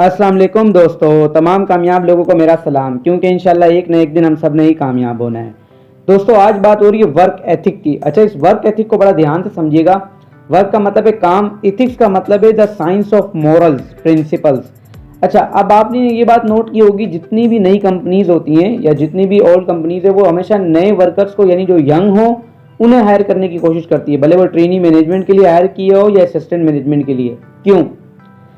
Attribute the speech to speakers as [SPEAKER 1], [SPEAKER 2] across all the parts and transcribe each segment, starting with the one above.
[SPEAKER 1] अस्सलाम वालेकुम दोस्तों, तमाम कामयाब लोगों को मेरा सलाम, क्योंकि इंशाल्लाह एक न एक दिन हम सब ने ही कामयाब होना है। दोस्तों, आज बात हो रही है वर्क एथिक की। अच्छा, इस वर्क एथिक को बड़ा ध्यान से समझिएगा। वर्क का मतलब है काम, इथिक्स का मतलब है the science of morals principles. अच्छा, अब आपने ये बात नोट की होगी, जितनी भी नई कंपनीज होती हैं या जितनी भी ओल्ड कंपनीज है, वो हमेशा नए वर्कर्स को, यानी जो यंग हो, उन्हें हायर करने की कोशिश करती है, भले वो ट्रेनी मैनेजमेंट के लिए हायर किया हो या असिस्टेंट मैनेजमेंट के लिए। क्यों?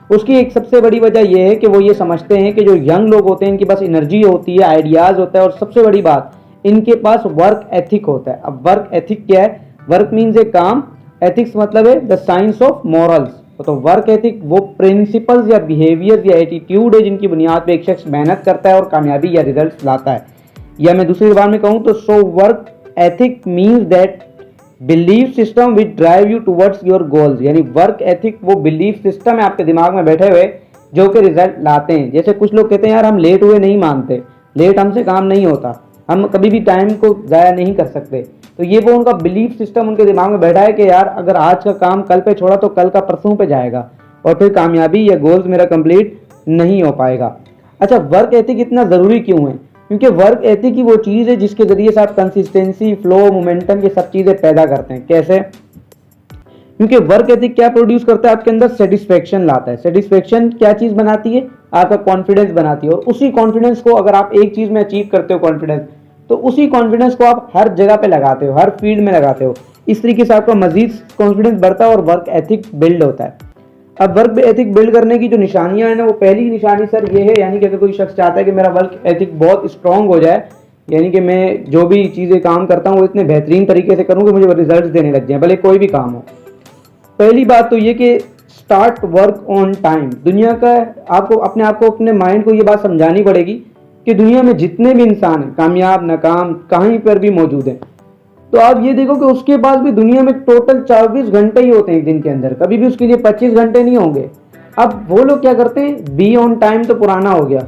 [SPEAKER 1] उसकी एक सबसे बड़ी वजह यह है कि वो ये समझते हैं कि जो यंग लोग होते हैं, इनके पास एनर्जी होती है, आइडियाज होता है, और सबसे बड़ी बात, इनके पास वर्क एथिक होता है। अब वर्क एथिक क्या है? वर्क मीन्स ए काम, एथिक्स मतलब है द साइंस ऑफ मॉरल्स। तो वर्क एथिक वो प्रिंसिपल्स या बिहेवियर या एटीट्यूड है जिनकी बुनियाद पे एक शख्स मेहनत करता है और कामयाबी या रिजल्ट लाता है। या मैं दूसरी जबान में कहूँ तो so work ethic means that belief system which drive you towards your goals. यानी वर्क एथिक वो बिलीफ सिस्टम है आपके दिमाग में बैठे हुए जो कि रिजल्ट लाते हैं। जैसे कुछ लोग कहते हैं यार हम लेट हुए नहीं मानते, लेट हमसे काम नहीं होता, हम कभी भी टाइम को ज़ाया नहीं कर सकते। तो ये वो उनका बिलीफ सिस्टम उनके दिमाग में बैठा है कि यार अगर आज का काम कल पे छोड़ा तो कल का परसों पे जाएगा और फिर कामयाबी या गोल्स मेरा कंप्लीट नहीं हो पाएगा। अच्छा, वर्क एथिक इतना ज़रूरी क्यों है? क्योंकि वर्क एथिक ही वो चीज़ है जिसके जरिए से आप कंसिस्टेंसी, फ्लो, मोमेंटम, ये सब चीज़ें पैदा करते हैं। कैसे? क्योंकि वर्क एथिक क्या प्रोड्यूस करता है आपके अंदर? सेटिस्फेक्शन लाता है। सेटिस्फेक्शन क्या चीज़ बनाती है? आपका कॉन्फिडेंस बनाती है। और उसी कॉन्फिडेंस को अगर आप एक चीज़ में अचीव करते हो कॉन्फिडेंस, तो उसी कॉन्फिडेंस को आप हर जगह पे लगाते हो, हर फील्ड में लगाते हो। इस तरीके से आपका मजीद कॉन्फिडेंस बढ़ता है और वर्क एथिक बिल्ड होता है। अब वर्क एथिक बिल्ड करने की जो निशानियां हैं ना, वो पहली निशानी सर ये है, यानी कि अगर कोई शख्स चाहता है कि मेरा वर्क एथिक बहुत स्ट्रांग हो जाए, यानी कि मैं जो भी चीज़ें काम करता हूँ वो इतने बेहतरीन तरीके से करूँ कि मुझे रिजल्ट देने लग जाए, भले कोई भी काम हो। पहली बात तो ये कि स्टार्ट वर्क ऑन टाइम। दुनिया का आपको अपने आप को, अपने माइंड को ये बात समझानी पड़ेगी कि दुनिया में जितने भी इंसान हैं, कामयाब नाकाम कहीं पर भी मौजूद हैं, तो आप ये देखो कि उसके पास भी दुनिया में टोटल 24 घंटे ही होते हैं एक दिन के अंदर, कभी भी उसके लिए 25 घंटे नहीं होंगे। अब वो लोग क्या करते हैं? बी ऑन टाइम तो पुराना हो गया।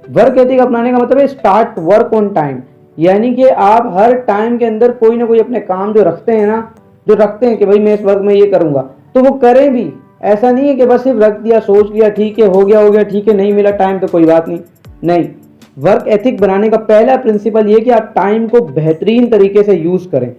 [SPEAKER 1] वर्क एथिक अपनाने का मतलब है स्टार्ट वर्क ऑन टाइम, यानी कि आप हर टाइम के अंदर कोई ना कोई अपने काम जो रखते हैं ना, जो रखते हैं कि भाई मैं इस वर्क में ये करूंगा, तो वो करें भी। ऐसा नहीं है कि बस सिर्फ रख दिया, सोच लिया, ठीक है हो गया, ठीक है नहीं मिला टाइम तो कोई बात नहीं। नहीं, वर्क एथिक बनाने का पहला प्रिंसिपल ये कि आप टाइम को बेहतरीन तरीके से यूज करें।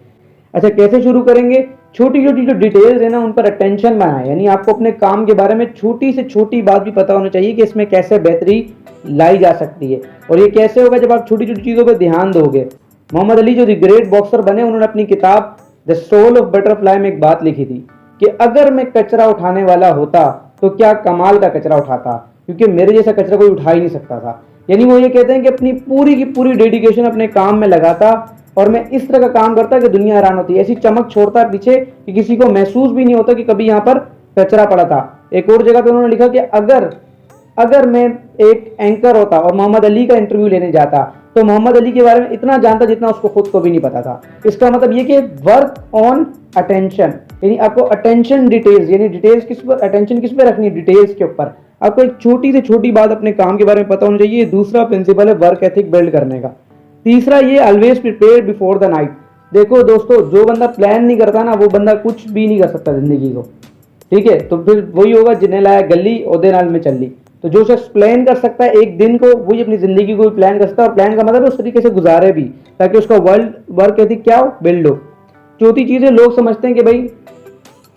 [SPEAKER 1] अच्छा, कैसे शुरू करेंगे? छोटी छोटी जो डिटेल्स है ना, उन पर अटेंशन बनाएं। यानी आपको अपने काम के बारे में छोटी से छोटी बात भी पता होना चाहिए कि इसमें कैसे बेहतरी लाई जा सकती है। और ये कैसे होगा? जब आप छोटी छोटी चीज़ों पर ध्यान दोगे। मोहम्मद अली जो द ग्रेट बॉक्सर बने, उन्होंने अपनी किताब द सोल ऑफ बटरफ्लाई में एक बात लिखी थी कि अगर मैं कचरा उठाने वाला होता तो क्या कमाल का कचरा उठाता, क्योंकि मेरे जैसा कचरा कोई उठा ही नहीं सकता था। यानी वो ये कहते हैं कि अपनी पूरी की पूरी डेडिकेशन अपने काम में लगाता और मैं इस तरह का काम करता कि दुनिया हैरान होती है। ऐसी चमक छोड़ता पीछे कि किसी को महसूस भी नहीं होता कि कभी यहाँ पर कचरा पड़ा था। एक और जगह पे उन्होंने लिखा कि अगर मैं एक एंकर होता और मोहम्मद अली का इंटरव्यू लेने जाता तो मोहम्मद अली के बारे में इतना जानता जितना उसको खुद को भी नहीं पता था। इसका मतलब ये कि वर्क ऑन अटेंशन, यानी आपको अटेंशन डिटेल्स, यानी डिटेल्स किस पर, अटेंशन किस पर रखनी है? डिटेल्स के ऊपर। आपको एक छोटी से छोटी बात अपने काम के बारे में पता होना चाहिए। दूसरा प्रिंसिपल है वर्क एथिक बिल्ड करने का। तीसरा ये always prepare before the night. देखो दोस्तों, जो बंदा प्लान नहीं करता ना, वो बंदा कुछ भी नहीं कर सकता जिंदगी को। ठीक है, तो फिर वही होगा जिन्हें लाया गली ओदे नाल में चली। तो जो शख्स प्लान कर सकता है एक दिन को, वही अपनी जिंदगी को प्लान कर सकता है। और प्लान का मतलब उस तरीके से गुजारे भी ताकि उसका वर्क एथिक क्या हो? बिल्ड हो। चौथी चीज़ है, लोग समझते हैं कि भाई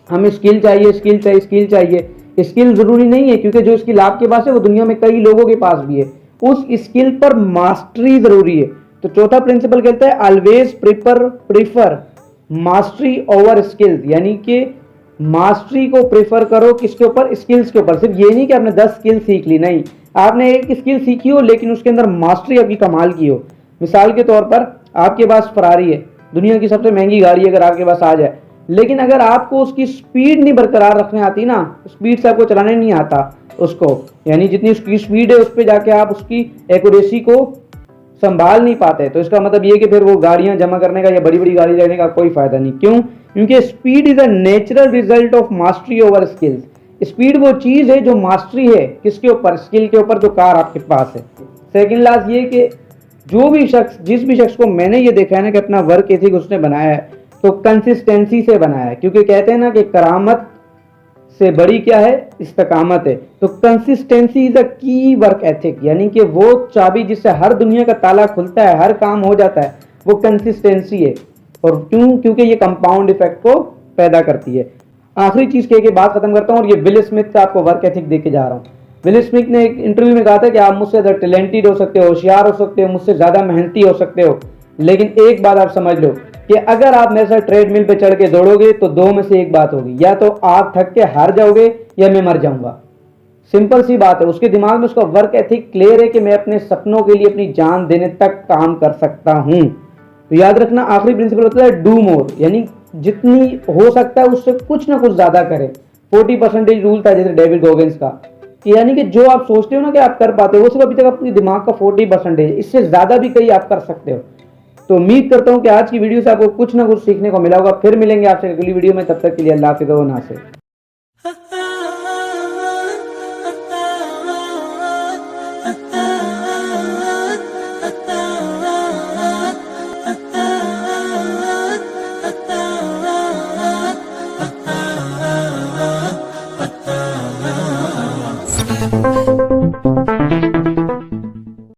[SPEAKER 1] हमें स्किल चाहिए, स्किल चाहिए, स्किल चाहिए। स्किल जरूरी नहीं है, क्योंकि जो स्किल आपके पास है वो दुनिया में कई लोगों के पास भी है। उस स्किल पर मास्टरी जरूरी है। तो चौथा प्रिंसिपल कहता है always prefer mastery over skills, यानी कि मास्टरी को प्रेफर करो किसके ऊपर? स्किल्स के ऊपर। सिर्फ ये नहीं कि आपने 10 स्किल सीख ली, नहीं, आपने एक स्किल सीखी हो लेकिन उसके अंदर मास्टरी आपकी कमाल की हो। मिसाल के तौर पर आपके पास फरारी है, दुनिया की सबसे महंगी गाड़ी अगर आपके पास आ जाए, लेकिन अगर आपको उसकी स्पीड नहीं बरकरार रखने आती ना, स्पीड से आपको चलाने नहीं आता उसको, यानी जितनी उसकी स्पीड है उस पर जाके आप उसकी एक्यूरेसी को संभाल नहीं पाते, तो इसका मतलब ये कि फिर वो गाड़ियां जमा करने का या बड़ी बड़ी गाड़ी लेने का कोई फायदा नहीं। क्यों? क्योंकि speed is a natural result of mastery over skills. Speed वो चीज है जो मास्टरी है किसके ऊपर? स्किल के ऊपर, जो कार आपके पास है। सेकंड लास्ट ये कि जो भी शख्स, जिस भी शख्स को मैंने ये देखा है ना कि अपना वर्क एथिक उसने बनाया है, तो कंसिस्टेंसी से बनाया है। क्योंकि कहते हैं ना कि करामत से बड़ी क्या है? इस्तकामत है। तो कंसिस्टेंसी इज अ की वर्क एथिक, यानी कि वो चाबी जिससे हर दुनिया का ताला खुलता है, हर काम हो जाता है, वो कंसिस्टेंसी है। और क्यों? क्योंकि ये कंपाउंड इफेक्ट को पैदा करती है। आखिरी चीज कह के बात खत्म करता हूँ, और ये विल स्मिथ का आपको वर्क एथिक दे के जा रहा हूँ। विल स्मिथ ने एक इंटरव्यू में कहा था कि आप मुझसे ज़्यादा टैलेंटेड हो सकते हो, होशियार हो सकते हो, मुझसे ज़्यादा मेहनती हो सकते हो, लेकिन एक बात आप समझ लो कि अगर आप मेरे साथ ट्रेडमिल पे चढ़ के दौड़ोगे तो दो में से एक बात होगी, या तो आप थक के हार जाओगे या मैं मर जाऊंगा। सिंपल सी बात है। उसके दिमाग में उसका वर्क एथिक क्लियर है कि मैं अपने सपनों के लिए अपनी जान देने तक काम कर सकता हूं। तो याद रखना, आखिरी प्रिंसिपल होता है डू मोर, यानी जितनी हो सकता है उससे कुछ ना कुछ ज्यादा करें। 40% रूल था जैसे डेविड गोगिंस का, यानी कि जो आप सोचते हो ना कि आप कर पाते हो, वो सिर्फ अभी तक अपने दिमाग का 40% है, इससे ज्यादा भी कहीं आप कर सकते हो। तो उम्मीद करता हूं कि आज की वीडियो से आपको कुछ ना कुछ सीखने को मिला होगा। फिर मिलेंगे आपसे अगली वीडियो में, तब तक के लिए अल्लाह हाफिज़ व नासिर।
[SPEAKER 2] Ah